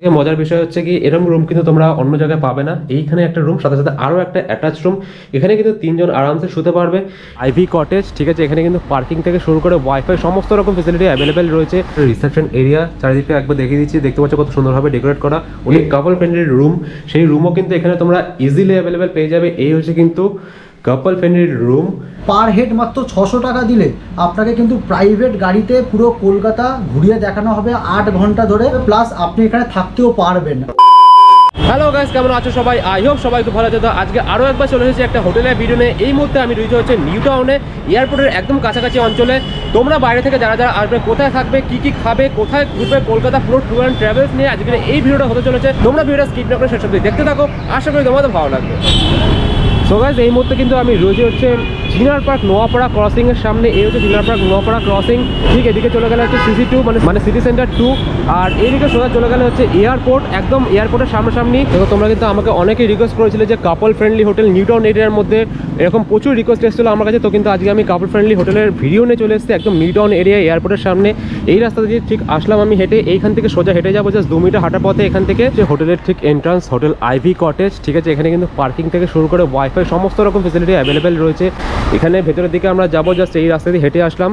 মজার বিষয় হচ্ছে কি এরকম রুম কিন্তু তোমরা অন্য জায়গায় পাবে না। এইখানে একটা রুম, সাথে সাথে আরও একটা অ্যাটাচ রুম। এখানে কিন্তু তিনজন আরামসে শুতে পারবে। আইভি কটেজ, ঠিক আছে। এখানে কিন্তু পার্কিং থেকে শুরু করে ওয়াইফাই সমস্ত রকম ফেসিলিটি অ্যাভেলেবেল রয়েছে। রিসেপশন এরিয়া চারিদিকে একবার দেখিয়ে দিচ্ছি, দেখতে পাচ্ছ কত সুন্দরভাবে ডেকোরেট করা। অনেক কাপল ফ্রেন্ডলি রুম, সেই রুমও কিন্তু এখানে তোমরা ইজিলি অ্যাভেলেবেল পেয়ে যাবে। এই হচ্ছে কিন্তু কাপল ফ্রেন্ডলি রুম। পার হেড মাত্র 600 টাকা দিলে আপনাকে কিন্তু প্রাইভেট গাড়িতে পুরো কলকাতা ঘুরিয়ে দেখানো হবে 8 ঘন্টা ধরে, প্লাস আপনি এখানে থাকতেও পারবেন। হ্যালো গাইস, কেমন আছো সবাই? আই হোপ সবাই খুব ভালো আছে। তো আজকে আরও একবার চলে এসেছি একটা হোটেলের ভিডিও নিয়ে। এই মুহূর্তে আমি রয়েছে হচ্ছে নিউ টাউনে, এয়ারপোর্টের একদম কাছাকাছি অঞ্চলে। তোমরা বাইরে থেকে যারা যারা আসবে, কোথায় থাকবে, কি কি খাবে, কোথায় ঘুরবে, কলকাতা পুরো ট্যুর অ্যান্ড ট্রাভেলস নিয়ে আজকে এই ভিডিওটা হতে চলেছে। তোমরা ভিডিওটা স্কিপ না করে শেষ অবধি দেখতে থাকো, আশা করি তোমাদের ভালো লাগবে। সো গাইস, এই মুহূর্তে কিন্তু আমি রয়েছে হচ্ছে চিনার পার্ক নোয়াপাড়া ক্রসিং এর সামনে। এই হচ্ছে চিনার পার্ক নোয়াপাড়া ক্রসিং। ঠিক এদিকে চলে গেলে হচ্ছে সিসি 2 মানে সিটি সেন্টার 2, আর এইদিকে সোজা চলে গেলে হচ্ছে এয়ারপোর্ট, একদম এয়ারপোর্টের সামনাসামনি। তো তোমরা কিন্তু আমাকে অনেকেই রিকোয়েস্ট করেছিলে যে কাপল ফ্রেন্ডলি হোটেল নিউ টাউন এরিয়ার মধ্যে, এরকম প্রচুর রিকোয়েস্ট এসেছিলো আমার কাছে। তো কিন্তু আজকে আমি কাপল ফ্রেন্ডলি হোটেলের ভিডিও নিয়ে চলে এসেছি একদম নিউ টাউন এরিয়া, এয়ারপোর্টের সামনে। এই রাস্তা দিয়ে ঠিক আসলাম আমি হেঁটে, এইখান থেকে সোজা হেঁটে যাবো জাস্ট 2 মিনিট হাঁটার পথে এখান থেকে যে হোটেলের ঠিক এন্ট্রান্স, হোটেল আইভি কটেজ, ঠিক আছে। এখানে কিন্তু পার্কিং থেকে শুরু করে ওয়াইফাই সমস্ত রকম ফেসিলিটি অ্যাভেলেবেল রয়েছে। এখানে ভেতরের দিকে আমরা যাবো, জাস্ট এই রাস্তা দিয়ে হেঁটে আসলাম।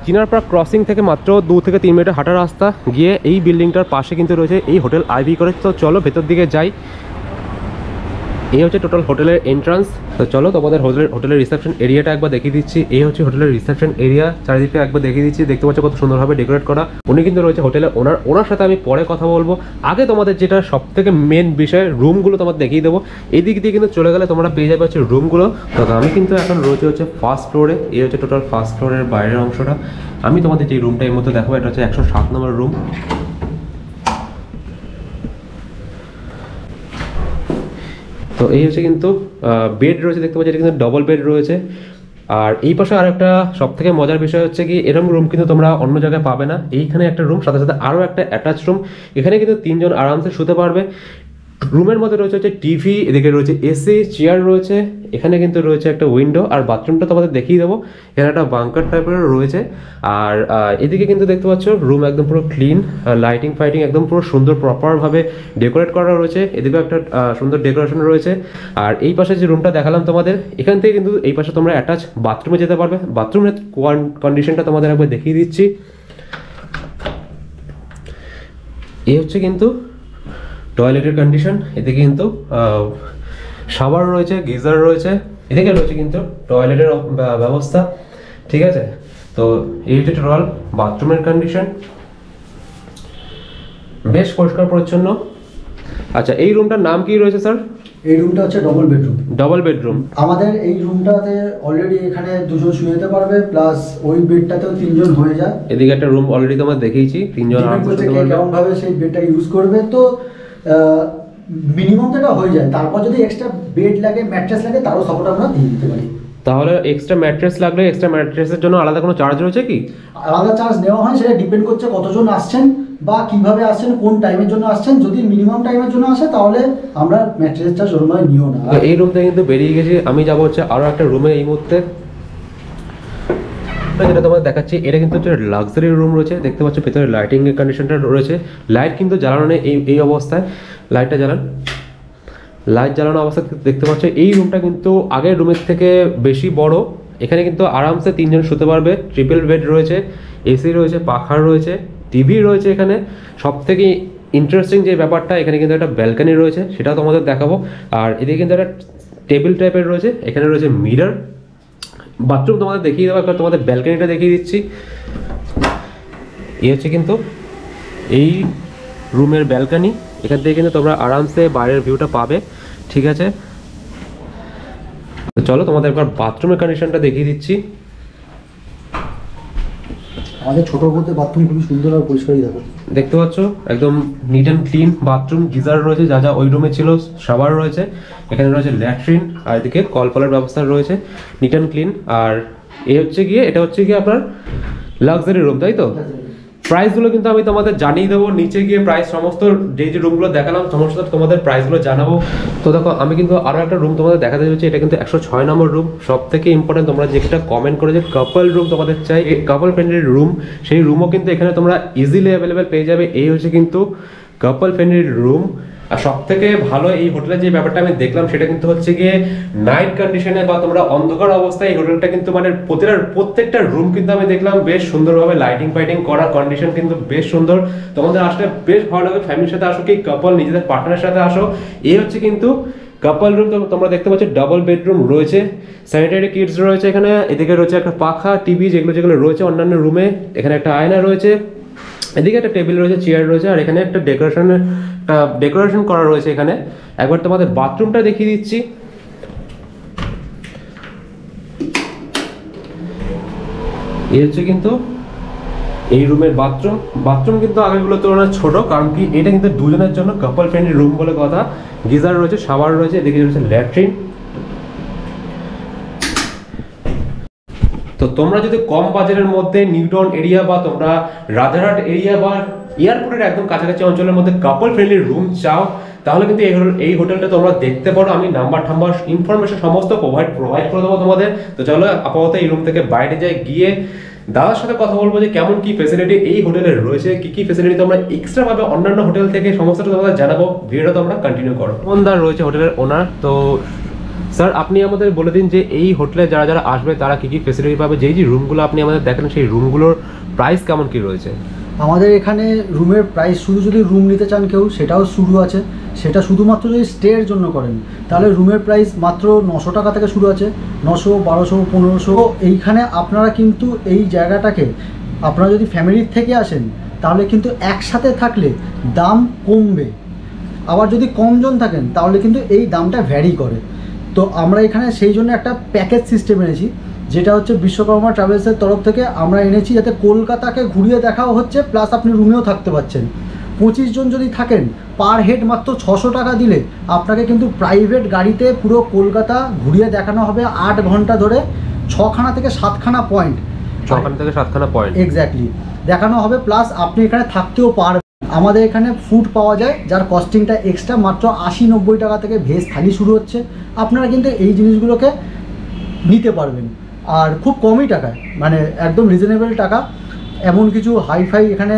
চিনার পার্ক ক্রসিং থেকে মাত্র 2 থেকে 3 মিনিটের হাঁটার রাস্তা গিয়ে এই বিল্ডিংটার পাশে কিন্তু রয়েছে এই হোটেল আইভি কটেজ। তো চলো ভেতর দিকে যাই। এই হচ্ছে টোটাল হোটেলের এন্ট্রান্স। তো চলো তোমাদের হোটেলের রিসেপশন এরিয়াটা একবার দেখিয়ে দিচ্ছি। এই হচ্ছে হোটেলের রিসেপশন এরিয়া, চারিদিকে একবার দেখিয়ে দিচ্ছি, দেখতে পাচ্ছ কত সুন্দরভাবে ডেকোরেট করা। উনি কিন্তু রয়েছে হোটেলের ওনার সাথে আমি পরে কথা বলবো। আগে তোমাদের যেটা সব থেকে মেন বিষয়, রুমগুলো তোমাদের দেখিয়ে দেবো। এই দিক দিয়ে কিন্তু চলে গেলে তোমরা পেয়ে যাবে হচ্ছে রুমগুলো। তো আমি কিন্তু এখন রয়েছে হচ্ছে ফার্স্ট ফ্লোরে। এই হচ্ছে টোটাল ফার্স্ট ফ্লোরের বাইরের অংশটা। আমি তোমাদের যে রুমটা এই মধ্যে দেখাবো, এটা হচ্ছে 107 নম্বর রুম। তো এই হচ্ছে কিন্তু বেড রয়েছে, দেখতে পাচ্ছি এটা কিন্তু ডবল বেড রয়েছে। আর এই পাশে আর একটা সব থেকে মজার বিষয় হচ্ছে কি এরকম রুম কিন্তু তোমরা অন্য জায়গায় পাবে না। এইখানে একটা রুম, সাথে সাথে আরও একটা অ্যাটাচ রুম। এখানে কিন্তু তিনজন আরামসে শুতে পারবে। রুমের মধ্যে রয়েছে হচ্ছে টিভি, এদিকে রয়েছে এসি, চেয়ার রয়েছে। এখানে কিন্তু রয়েছে একটা উইন্ডো, আর বাথরুমটা তোমাদের দেখিয়ে দেবো। এখানে একটা বাঙ্কার টাইপের রয়েছে। আর এদিকে কিন্তু দেখতে পাচ্ছ রুম একদম পুরো ক্লিন, লাইটিং ফাইটিং একদম পুরো সুন্দর প্রপারভাবে ডেকোরেট করা রয়েছে। এদিকেও একটা সুন্দর ডেকোরেশন রয়েছে। আর এই পাশে যে রুমটা দেখালাম তোমাদের, এখান থেকে কিন্তু এই পাশে তোমরা অ্যাটাচ বাথরুমে যেতে পারবে। বাথরুমের কন্ডিশনটা তোমাদের একবার দেখিয়ে দিচ্ছি। এই হচ্ছে কিন্তু টয়লেটের কন্ডিশন। এদিকে কিন্তু শাওয়ার রয়েছে, গিজার রয়েছে। এদিকে রয়েছে কিন্তু টয়লেটের ব্যবস্থা, ঠিক আছে। তো এই হচ্ছে টোটাল বাথরুমের কন্ডিশন, বেশ পরিষ্কার পরিচ্ছন্ন। আচ্ছা, এই রুমটার নাম কি রয়েছে স্যার? এই রুমটা হচ্ছে ডবল বেডরুম। Double bedroom. আমাদের এই রুমটাতে অলরেডি এখানে 2 জন শুয়ে যেতে পারবে, প্লাস ওই বেডটাতেও 3 জন হয়ে যায়। এদিকে একটা রুম অলরেডি তোমার দেখিয়েছি, 3 জন আরামসে শুতে পারবে। কেমন ভাবে সেই বেডটা ইউজ করবে, তো মিনিমাম যেটা হয়ে যায়। তারপর যদি এক্সট্রা বেড লাগে, ম্যাট্রেস লাগে, তারও সাপোর্ট আমরা দিয়ে দিতে পারি। তাহলে এক্সট্রা ম্যাট্রেস লাগলে এক্সট্রা ম্যাট্রেসের জন্য আলাদা কোনো চার্জ রয়েছে কি? আলাদা চার্জ নেওয়া হয়, সেটা ডিপেন্ড করছে কতজন আসছেন বা কিভাবে আসছেন, কোন টাইমের জন্য আসছেন। যদি মিনিমাম টাইমের জন্য আসে তাহলে আমরা ম্যাট্রেসের চার্জ ওরকম নিও না। এই রুম থেকে কিন্তু বেরিয়ে গেছি, আমি যাবো হচ্ছে আরও একটা রুমে। এই মুহূর্তে যেটা তোমাদের দেখাচ্ছি, এটা কিন্তু একটা লাক্সারি রুম রয়েছে। দেখতে পাচ্ছ ভেতরে লাইটিং এর কন্ডিশনটা রয়েছে। লাইট কিন্তু জ্বালানো নেই এই অবস্থায়। লাইটটা জ্বালান, লাইট জ্বালানো অবস্থায় দেখতে পাচ্ছ এই রুমটা কিন্তু আগের রুমের থেকে বেশি বড়। এখানে কিন্তু আরামসে 3 জন শুতে পারবে। ট্রিপল বেড রয়েছে, এসি রয়েছে, পাখা রয়েছে, টিভি রয়েছে। এখানে সব থেকে ইন্টারেস্টিং যে ব্যাপারটা, এখানে কিন্তু একটা ব্যালকানি রয়েছে, সেটাও তোমাদের দেখাবো। আর এদিকে কিন্তু একটা টেবিল টাইপের রয়েছে, এখানে রয়েছে মিরর। বাথরুম তোমাদের দেখিয়ে দেবো, একবার তোমাদের ব্যালকানিটা দেখিয়ে দিচ্ছি। এই হচ্ছে কিন্তু এই রুমের ব্যালকানি। এখান থেকে কিন্তু তোমরা আরামসে বাইরের ভিউটা পাবে, ঠিক আছে। তো চলো তোমাদের একবার বাথরুমের কন্ডিশনটা দেখিয়ে দিচ্ছি। আমাদের ছোটোর মধ্যে বাথরুম খুবই সুন্দর আর পরিষ্কারই দেখো, দেখতে পাচ্ছ একদম neat and clean bathroom. Geyser রয়েছে, যা যা ওই রুমে ছিল। শাওয়ার রয়েছে, এখানে রয়েছে ল্যাট্রিন, আর এদিকে কল ফলের ব্যবস্থা রয়েছে, নিট অ্যান্ড ক্লিন। আর এটা হচ্ছে গিয়ে আপনার লাক্সারি রুম, তাই তো? প্রাইসগুলো কিন্তু আমি তোমাদের জানিয়ে দেবো নিচে গিয়ে। প্রাইস সমস্ত যে রুমগুলো দেখালাম সমস্ত তোমাদের প্রাইসগুলো জানাবো। তো দেখো, আমি কিন্তু আরও একটা রুম তোমাদের দেখাতে চাইছি। এটা কিন্তু 106 নম্বর রুম। সব থেকে ইম্পর্টেন্ট, তোমরা যেটা কমেন্ট করে যে কাপল রুম তোমাদের চাই, এই কাপল ফ্রেন্ডলি রুম, সেই রুমও কিন্তু এখানে তোমরা ইজিলি অ্যাভেলেবেল পেয়ে যাবে। এই হচ্ছে কিন্তু কাপল ফ্রেন্ডলি রুম। আর সব থেকে ভালো এই হোটেলে যে ব্যাপারটা আমি দেখলাম সেটা কিন্তু হচ্ছে গিয়ে নাইট কন্ডিশনে বা তোমরা অন্ধকার অবস্থায় এই হোটেলটা কিন্তু মানে প্রত্যেকটা রুম কিন্তু আমি দেখলাম বেশ সুন্দরভাবে লাইটিং ফাইটিং করা, কন্ডিশন কিন্তু বেশ সুন্দর। তোমাদের আসলে বেশ ভালো লাগবে, ফ্যামিলির সাথে আসো কি কাপল নিজেদের পার্টনারের সাথে আসো। এই হচ্ছে কিন্তু কাপল রুম। তোমরা দেখতে পাচ্ছ ডাবল বেডরুম রয়েছে, স্যানিটারি কিটস রয়েছে এখানে, এদিকে রয়েছে একটা পাখা, টিভি যেগুলো রয়েছে অন্যান্য রুমে, এখানে একটা আয়না রয়েছে, এদিকে একটা টেবিল রয়েছে, চেয়ার রয়েছে, আর এখানে একটা ডেকোরেশন করা রয়েছে। এখানে একবার তোমাদের বাথরুমটা দেখিয়ে দিচ্ছি। এই হচ্ছে কিন্তু এই রুমের বাথরুম কিন্তু আগেগুলো তুলনায় ছোট, কারণ কি এটা কিন্তু দুজনের জন্য কাপল ফ্রেন্ডলি রুম বলে কথা। গিজার রয়েছে, শাওয়ার রয়েছে, এদিকে রয়েছে ল্যাট্রিন। তো তোমরা যদি কম বাজেটের মধ্যে নিউটাউন এরিয়া বা তোমরা রাজারহাট এরিয়া বা এয়ারপোর্টের একদম কাছাকাছি অঞ্চলের মধ্যে কাপল ফ্রেন্ডলি রুম চাও, তাহলে কিন্তু এই হোটেলটা তোমরা দেখতে পারো। আমি নাম্বার ইনফরমেশন সমস্ত প্রোভাইড করে দেবো তোমাদের। তো চলো আপাতত এই রুম থেকে বাইরে যাই, গিয়ে দাদার সাথে কথা বলবো যে কেমন কি ফেসিলিটি এই হোটেলে রয়েছে, কি ফেসিলিটি তোমরা এক্সট্রা ভাবে অন্যান্য হোটেল থেকে সমস্তটা তোমাদের জানাবো। ভিডিওটা তোমরা কন্টিনিউ করো। ওনার রয়েছে হোটেলের ওনার। তো স্যার আপনি আমাদের বলে দিন যে এই হোটেলে যারা আসবে তারা কি ফেসিলিটি পাবে, যেই যে রুমগুলো আপনি আমাদের দেখেন সেই রুমগুলোর প্রাইস কেমন কি রয়েছে। আমাদের এখানে রুমের প্রাইস শুধু যদি রুম নিতে চান কেউ সেটাও শুরু আছে, সেটা শুধুমাত্র যদি স্টের জন্য করেন তাহলে রুমের প্রাইস মাত্র 900 টাকা থেকে শুরু আছে, 900, 1200, 1500। এইখানে আপনারা কিন্তু এই জায়গাটাকে আপনারা যদি ফ্যামিলির থেকে আসেন তাহলে কিন্তু একসাথে থাকলে দাম কমবে, আবার যদি কমজন থাকেন তাহলে কিন্তু এই দামটা ভ্যারি করে। তো আমরা এখানে সেই জন্য একটা প্যাকেজ সিস্টেম এনেছি, যেটা হচ্ছে বিশ্বকর্মা ট্রাভেলসের তরফ থেকে আমরা এনেছি, যাতে কলকাতাকে ঘুরিয়ে দেখাও হচ্ছে প্লাস আপনি রুমেও থাকতে পারছেন। 25 জন যদি থাকেন পার হেড মাত্র 600 টাকা দিলে আপনাকে কিন্তু প্রাইভেট গাড়িতে পুরো কলকাতা ঘুরিয়ে দেখানো হবে 8 ঘন্টা ধরে, 6খানা থেকে 7খানা পয়েন্ট, 6খানা থেকে 7খানা পয়েন্ট এক্স্যাক্টলি দেখানো হবে, প্লাস আপনি এখানে থাকতেও পারবেন। আমাদের এখানে ফুড পাওয়া যায় যার কস্টিংটা এক্সট্রা মাত্র 80-90 টাকা থেকে ভেজ থালি শুরু হচ্ছে। আপনারা কিন্তু এই জিনিসগুলোকে নিতে পারবেন আর খুব কমই টাকায়, মানে একদম রিজনেবল টাকা, এমন কিছু হাইফাই এখানে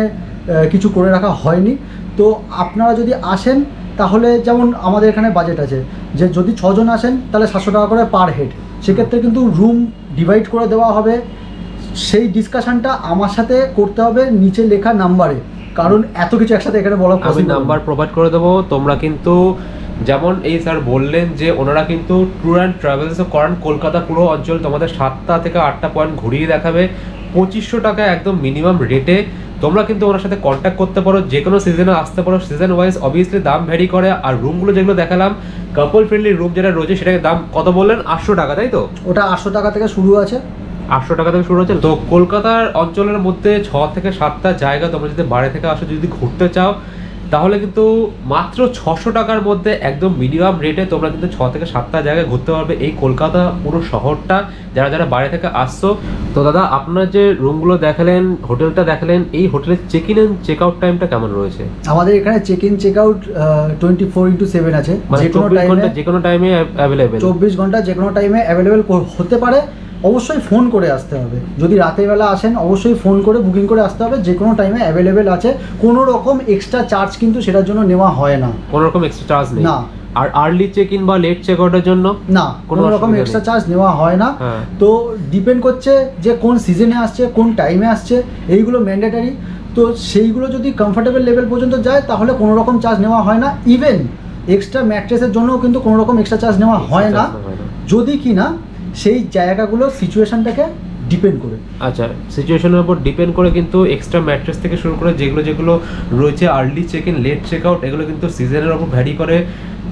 কিছু করে রাখা হয়নি। তো আপনারা যদি আসেন তাহলে যেমন আমাদের এখানে বাজেট আছে যে যদি 6 জন আসেন তাহলে 700 টাকা করে পার হেড, সেক্ষেত্রে কিন্তু রুম ডিভাইড করে দেওয়া হবে। সেই ডিসকাশনটা আমার সাথে করতে হবে নিচে লেখা নাম্বারে, কারণ এত কিছু একসাথে এখানে বলা আমি নাম্বার প্রোভাইড করে দেবো। তোমরা কিন্তু যেমন এই স্যার বললেন যে ওনারা কিন্তু ট্যুর অ্যান্ড ট্রাভেলসও করান, কলকাতা পুরো অঞ্চল তোমাদের 7টা থেকে 8টা পয়েন্ট ঘুরিয়ে দেখাবে 2500 টাকা একদম মিনিমাম রেটে। তোমরা কিন্তু ওনার সাথে কন্ট্যাক্ট করতে পারো, যে কোনো সিজনে আসতে পারো। সিজন ওয়াইজ অবভিয়াসলি দাম ভ্যারি করে। আর রুমগুলো যেগুলো দেখালাম কাপল ফ্রেন্ডলি রুম যেটা রয়েছে সেটাকে দাম কত বললেন, 800 টাকা, তাই তো? ওটা 800 টাকা থেকে শুরু আছে, 800 টাকা থেকে শুরু হচ্ছে। তো কলকাতার অঞ্চলের মধ্যে 6 থেকে 7টা জায়গা তোমরা যদি বাইরে থেকে আসো, যদি ঘুরতে চাও, তাহলে কিন্তু মাত্র 600 টাকার মধ্যে একদম মিনিমাম রেটে তোমরা কিন্তু 6 থেকে 7টা জায়গায় ঘুরতে পারবে এই কলকাতা পুরো শহরটা, যারা বাইরে থেকে আসছো। তো দাদা আপনার যে রুমগুলো দেখালেন, হোটেলটা দেখালেন, এই হোটেলের check in and check out টাইমটা কেমন রয়েছে? আমাদের এখানে চেক ইন চেক আউট 24/7 আছে, মানে যে কোনো টাইমে অ্যাভেলেবেল। 24 ঘন্টা যে কোনো টাইমে অ্যাভেলেবেল হতে পারে। অবশ্যই ফোন করে আসতে হবে, যদি রাতের বেলা আসেন অবশ্যই ফোন করে বুকিং করে আসতে হবে। যে কোনো টাইমে অ্যাভেলেবেল আছে, কোনো রকম এক্সট্রা চার্জ কিন্তু সেটার জন্য নেওয়া হয় না, কোনো রকম এক্সট্রা চার্জ নেই না। আর আর্লি চেক ইন বা লেট চেক আউটের জন্য না, কোনো রকম এক্সট্রা চার্জ নেওয়া হয় না। তো ডিপেন্ড করছে যে কোন সিজনে আসছে, কোন টাইমে আসছে, এইগুলো ম্যান্ডেটারি। তো সেইগুলো যদি কমফোর্টেবল লেভেল পর্যন্ত যায় তাহলে কোনো রকম চার্জ নেওয়া হয় না। ইভেন এক্সট্রা ম্যাট্রেসের জন্যও কিন্তু কোনো রকম এক্সট্রা চার্জ নেওয়া হয় না, যদি কি না সেই জায়গাগুলো সিচুয়েশনটাকে ডিপেন্ড করে। আচ্ছা, সিচুয়েশনের উপর ডিপেন্ড করে কিন্তু এক্সট্রা ম্যাট্রেস থেকে শুরু করে যেগুলো রয়েছে early check in late check out, এগুলো কিন্তু সিজনের উপর ভ্যারি করে,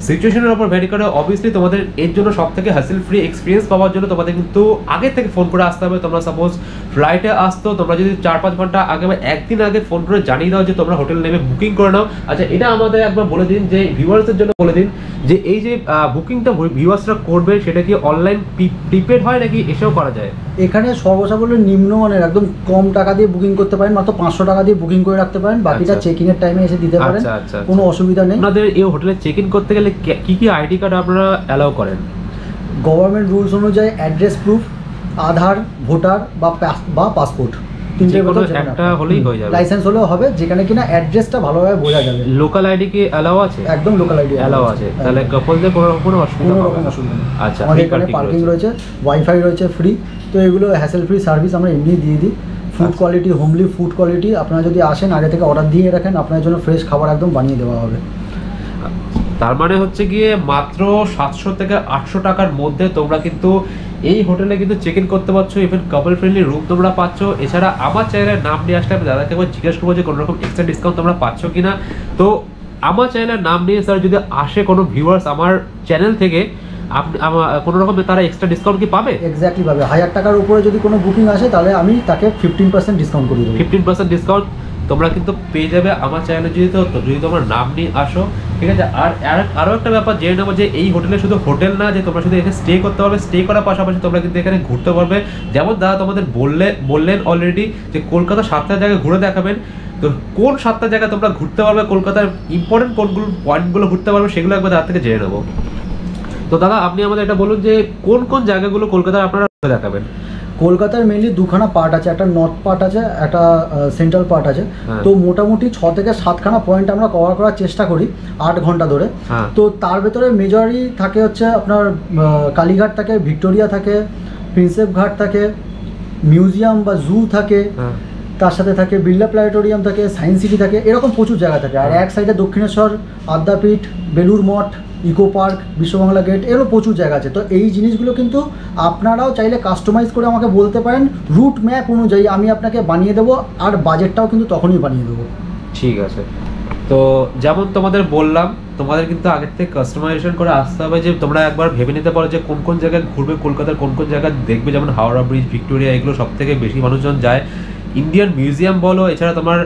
সিচুয়েশনের উপর ভ্যারি করে। অবভিয়াসলি তোমাদের এর জন্য সব থেকে হ্যাসেল ফ্রি এক্সপিরিয়েন্স পাওয়ার জন্য তোমাদের কিন্তু আগে থেকে ফোন করে আসতে হবে। তোমরা সাপোজ ফ্লাইটে আসতো, তোমরা যদি 4-5 ঘন্টা আগে বা একদিন আগে ফোন করে জানিয়ে দাও যে তোমরা হোটেল নেমে বুকিং করে নাও। আচ্ছা, এটা আমাদের একবার বলে দিন, যে ভিউয়ার্সদের জন্য বলে দিন যে এই যে বুকিংটা ভিউয়ার্সরা করবে সেটা কি অনলাইন প্রিপেড হয় নাকি এসেও করা যায়? এখানে সর্বসাবল্য নিম্নমানের একদম কম টাকা দিয়ে বুকিং করতে পারেন, মাত্র 500 টাকা দিয়ে বুকিং করে রাখতে পারেন, বাকিটা চেক ইনের টাইমে এসে দিতে পারেন, কোনো অসুবিধা নেই। আপনাদের এই হোটেলে চেক ইন করতে গেলে কি আইডি কার্ড আপনারা অ্যালাউ করেন? গভর্নমেন্ট রুলস অনুযায়ী অ্যাড্রেস প্রুফ, আধার, ভোটার বা পাসপোর্ট, তিনটের ভেতর একটা হলেই হয়ে যাবে। লাইসেন্স হলেও হবে, যেখানে কিনা অ্যাড্রেসটা ভালোভাবে বোঝা যাবে। লোকাল আইডি কি অ্যালাউ আছে? একদম লোকাল আইডি অ্যালাউ আছে, তাহলে কাপলদের কোনো অসুবিধা কোনো হবে রকম না। অসুবিধা নেই। আচ্ছা, আমাদের এখানে পার্কিং রয়েছে, ওয়াইফাই রয়েছে ফ্রি, তো এগুলো হ্যাসেল ফ্রি সার্ভিস আমরা এমনি দিয়ে দিই। Food quality, homely food quality, আপনারা যদি আসেন আগে থেকে অর্ডার দিয়ে রাখেন, আপনার জন্য ফ্রেশ খাবার একদম বানিয়ে দেওয়া হবে। তার মানে হচ্ছে গিয়ে মাত্র 700 থেকে 800 টাকার মধ্যে তোমরা কিন্তু এই হোটেলে কিন্তু চেক ইন করতে পারছো, ইভেন কাপল ফ্রেন্ডলি রুম তোমরা পাচ্ছ। এছাড়া আমার চ্যানেলের নাম নিয়ে আসলে আমি দাদাকে একবার জিজ্ঞেস করবো যে কোনো রকম এক্সট্রা ডিসকাউন্ট তোমরা পাচ্ছ কিনা। তো আমার চ্যানেলের নাম নিয়ে স্যার যদি আসে কোনো ভিউয়ার্স আমার চ্যানেল থেকে, আপনি কোনো রকম তারা এক্সট্রা ডিসকাউন্ট কি পাবে? এক্স্যাক্টলি পাবে। 1000 টাকার উপরে যদি কোনো বুকিং আসে তাহলে আমি তাকে 15% ডিসকাউন্ট করে দেবো। 15% ডিসকাউন্ট তোমরা কিন্তু পেয়ে যাবে আমার চ্যানেলে যদি তোমার নাম নিয়ে আসো, ঠিক আছে। আর আরও একটা ব্যাপার জেনে নেবো যে এই হোটেলে শুধু হোটেল না, যে তোমরা শুধু এখানে স্টে করতে পারবে, স্টে করার পাশাপাশি তোমরা কিন্তু এখানে ঘুরতে পারবে। যেমন দাদা তোমাদের বললেন অলরেডি যে কলকাতা 7টা জায়গায় ঘুরে দেখাবেন। তো কোন 7টা জায়গা তোমরা ঘুরতে পারবে, কলকাতার ইম্পর্টেন্ট কোনগুলো পয়েন্টগুলো ঘুরতে পারবে, সেগুলো একবার দাদা থেকে জেনে নেবো। তো দাদা আপনি আমাদের এটা বলুন যে কোন কোন জায়গাগুলো কলকাতার আপনারা দেখাবেন? কলকাতার মেনলি দুখানা পার্ট আছে, একটা নর্থ পার্ট আছে, একটা সেন্ট্রাল পার্ট আছে। তো মোটামুটি 6 থেকে 7খানা পয়েন্ট আমরা কভার করার চেষ্টা করি 8 ঘন্টা ধরে। তো তার ভেতরে মেজরি থাকে হচ্ছে আপনার কালীঘাট থাকে, ভিক্টোরিয়া থাকে, প্রিন্সেপ ঘাট থাকে, মিউজিয়াম বা জু থাকে, তার সাথে থাকে বিড়লা প্ল্যানেটোরিয়াম থাকে, সায়েন্স সিটি থাকে, এরকম প্রচুর জায়গা থাকে। আর এক সাইডে দক্ষিণেশ্বর, আদ্যাপীঠ, বেলুর মঠ, ইকো পার্ক, বিশ্ববাংলা গেট, এরও প্রচুর জায়গা আছে। তো এই জিনিসগুলো কিন্তু আপনারাও চাইলে কাস্টমাইজ করে আমাকে বলতে পারেন, রুট ম্যাপ অনুযায়ী আমি আপনাকে বানিয়ে দেবো, আর বাজেটটাও কিন্তু তখনই বানিয়ে দেবো। ঠিক আছে। তো যেমন তোমাদের বললাম, তোমাদের কিন্তু আগের থেকে কাস্টমাইজেশন করে আসতে হবে, যে তোমরা একবার ভেবে নিতে পারো যে কোন কোন জায়গায় ঘুরবে, কলকাতার কোন কোন জায়গায় দেখবে। যেমন হাওড়া ব্রিজ, ভিক্টোরিয়া, এগুলো সব থেকে বেশি মানুষজন যায়। ইন্ডিয়ান মিউজিয়াম বলো, এছাড়া তোমার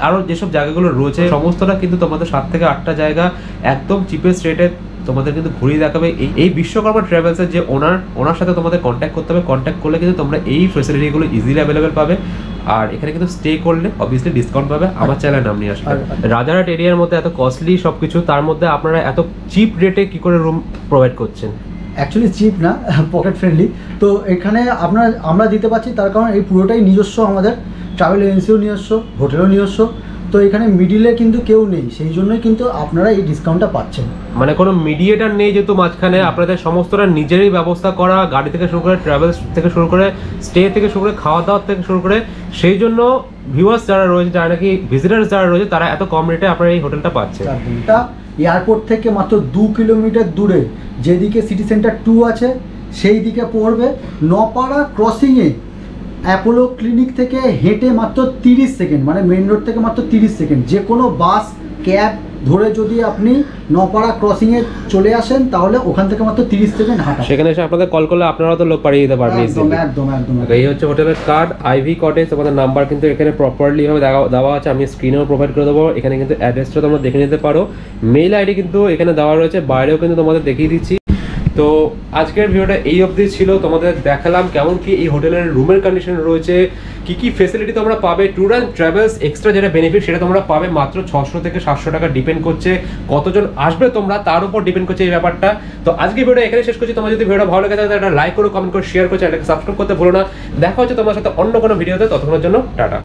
আরও যেসব জায়গাগুলো রয়েছে সমস্তটা কিন্তু তোমাদের 7 থেকে 8টা জায়গা একদম চিপেস্ট রেটে তোমাদের কিন্তু ঘুরিয়ে দেখাবে এই বিশ্বকর্মা ট্রাভেলসের যে ওনার সাথে তোমাদের কন্ট্যাক্ট করতে হবে। কন্ট্যাক্ট করলে কিন্তু তোমরা এই ফেসিলিটিগুলো ইজিলি অ্যাভেলেবেল পাবে। আর এখানে কিন্তু স্টে করলে অবভিয়াসলি ডিসকাউন্ট পাবে। আমার চ্যানেলের নাম নিয়ে আসবে। রাজারহাট এরিয়ার মধ্যে এত কস্টলি সব কিছু, তার মধ্যে আপনারা এত চিপ রেটে কি করে রুম প্রোভাইড করছেন? অ্যাকচুয়ালি চিপ না, পকেট ফ্রেন্ডলি। তো এখানে আমরা দিতে পারছি তার কারণ এই পুরোটাই নিজস্ব, আমাদের ট্রাভেল এজেন্সিও নিজস্ব, হোটেলও নিজস্ব। তো এখানে মিডিলে কিন্তু কেউ নেই, সেই জন্যই কিন্তু আপনারা এই ডিসকাউন্টটা পাচ্ছেন। মানে কোনো মিডিয়েটার নেই যেহেতু মাঝখানে, আপনাদের সমস্তটা নিজেরই ব্যবস্থা করা, গাড়ি থেকে শুরু করে, ট্রাভেলস থেকে শুরু করে, স্টে থেকে শুরু করে, খাওয়া দাওয়া থেকে শুরু করে। সেই জন্য ভিউয়ার্স যারা রয়েছে, যারা নাকি ভিজিটার্স যারা রয়েছে, তারা এত কম রেটে আপনারা এই হোটেলটা পাচ্ছে। এটা এয়ারপোর্ট থেকে মাত্র 2 কিলোমিটার দূরে, যেদিকে সিটি সেন্টার 2 আছে সেই দিকে পড়বে। নপাড়া ক্রসিংয়ে অ্যাপোলো ক্লিনিক থেকে হেঁটে মাত্র 30 সেকেন্ড, মানে মেন রোড থেকে মাত্র 30 সেকেন্ড। যে কোনো বাস, ক্যাব ধরে যদি আপনি নপাড়া ক্রসিংয়ে চলে আসেন, তাহলে ওখান থেকে মাত্র 30 সেকেন্ড হাঁটা। সেখানে এসে আপনাদের কল করলে আপনারা তো লোক পাঠিয়ে দিতে পারবেন। একদম। এই হচ্ছে হোটেলের কার্ড, আইভি কটেজ। তোমাদের নাম্বার কিন্তু এখানে প্রপারলি ভাবে দেওয়া আছে, আমি স্ক্রিনেও প্রোভাইড করে দেবো। এখানে কিন্তু অ্যাড্রেসটা তোমরা দেখে নিতে পারো, মেইল আইডি কিন্তু এখানে দেওয়া রয়েছে, বাইরেও কিন্তু তোমাদের দেখিয়ে দিচ্ছি। তো আজকের ভিডিওটা এই অবধি ছিল, তোমাদের দেখালাম কেমন কি এই হোটেলের রুমের কন্ডিশন রয়েছে, কি কি ফেসিলিটি তোমরা পাবে। ট্যুর অ্যান্ড ট্রাভেলস এক্সট্রা যেটা বেনিফিট সেটা তোমরা পাবে মাত্র 600 থেকে 700 টাকা, ডিপেন্ড করছে কতজন আসবে তোমরা, তার উপর ডিপেন্ড করছে এই ব্যাপারটা। তো আজকে ভিডিওটা এখানে শেষ করছি। তোমার যদি ভিডিওটা ভালো লাগে তাহলে একটা লাইক করো, কমেন্ট করো, শেয়ার করো, চ্যানেলকে সাবস্ক্রাইব করতে ভুলো না। দেখা হচ্ছে তোমার সাথে অন্য কোনো ভিডিওতে, ততক্ষণের জন্য টাটা।